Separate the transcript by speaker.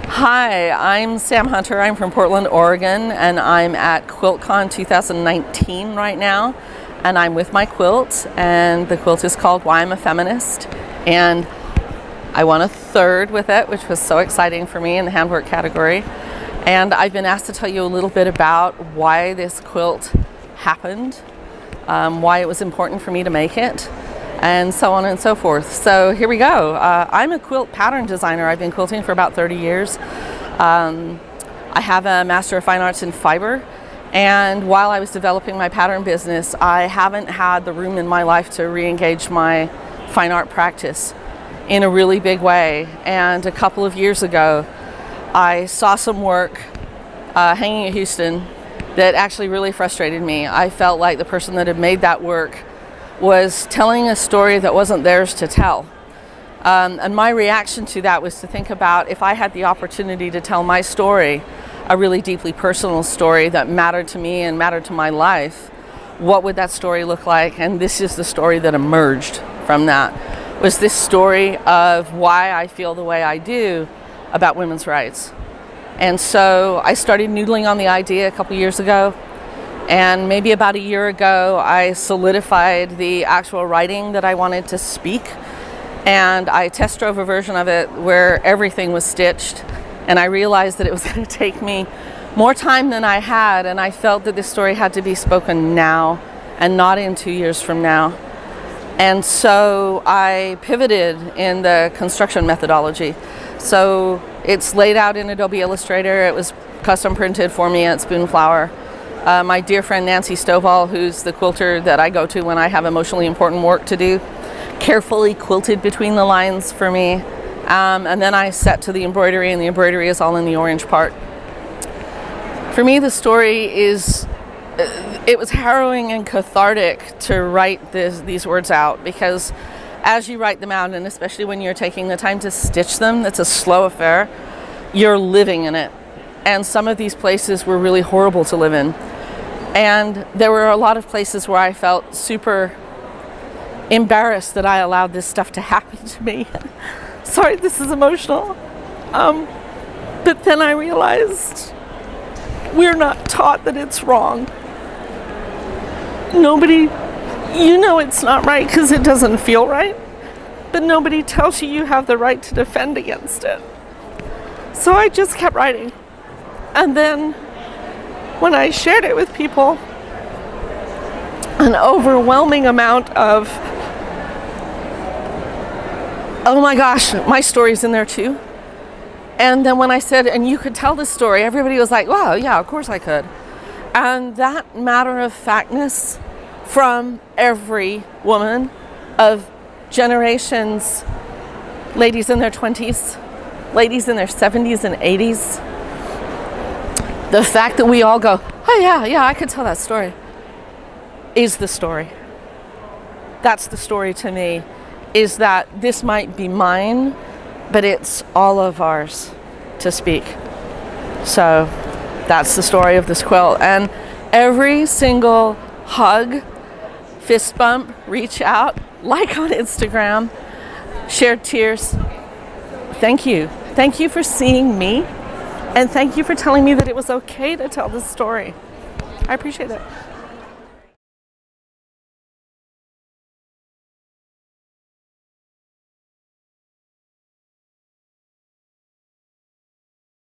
Speaker 1: Hi, I'm Sam Hunter. I'm from Portland, Oregon, and I'm at QuiltCon 2019 right now. And I'm with my quilt, and the quilt is called Why I'm a Feminist. And I won a third with it, which was so exciting for me in the handwork category. And I've been asked to tell you a little bit about why this quilt happened, why it was important for me to make it, and so on and so forth. So here we go. I'm a quilt pattern designer. I've been quilting for about 30 years. I have a Master of Fine Arts in Fiber, and while I was developing my pattern business, I haven't had the room in my life to re-engage my fine art practice in a really big way. And a couple of years ago, I saw some work hanging in Houston that actually really frustrated me. I felt like the person that had made that work was telling a story that wasn't theirs to tell. And my reaction to that was to think about, if I had the opportunity to tell my story, a really deeply personal story that mattered to me and mattered to my life, what would that story look like? And this is the story that emerged from that, was this story of why I feel the way I do about women's rights. And so I started noodling on the idea a couple years ago. And maybe about a year ago, I solidified the actual writing that I wanted to speak. And I test drove a version of it where everything was stitched. And I realized that it was going to take me more time than I had. And I felt that this story had to be spoken now and not in 2 years from now. And so I pivoted in the construction methodology. So it's laid out in Adobe Illustrator. It was custom printed for me at Spoonflower. My dear friend Nancy Stovall, who's the quilter that I go to when I have emotionally important work to do, carefully quilted between the lines for me. And then I set to the embroidery, and the embroidery is all in the orange part. For me, the story is, it was harrowing and cathartic to write these words out, because as you write them out, and especially when you're taking the time to stitch them, it's a slow affair, you're living in it. And some of these places were really horrible to live in. And there were a lot of places where I felt super embarrassed that I allowed this stuff to happen to me. Sorry, this is emotional. But then I realized we're not taught that it's wrong. Nobody, you know it's not right because it doesn't feel right, but nobody tells you you have the right to defend against it. So I just kept writing. And then when I shared it with people, an overwhelming amount of, oh my gosh, my story's in there too. And then when I said, and you could tell this story, everybody was like, wow, yeah, of course I could. And that matter of factness from every woman of generations, ladies in their 20s, ladies in their 70s and 80s, the fact that we all go, oh yeah, I could tell that story, is the story. That's the story to me, is that this might be mine, but it's all of ours to speak. So that's the story of this quilt. And every single hug, fist bump, reach out, like on Instagram, shared tears, thank you. Thank you for seeing me. And thank you for telling me that it was okay to tell this story. I appreciate it.